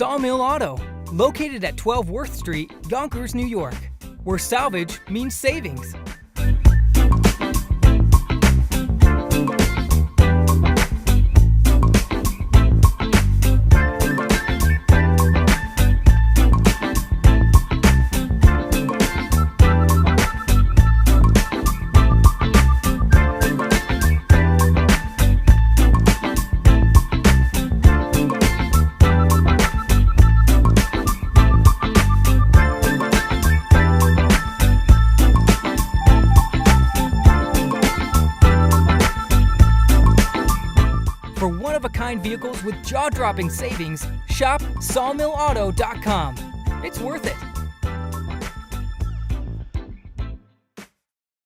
Sawmill Auto, located at 12 Worth Street, Yonkers, New York, where salvage means savings. For one-of-a-kind vehicles with jaw-dropping savings, shop sawmillauto.com. It's worth it.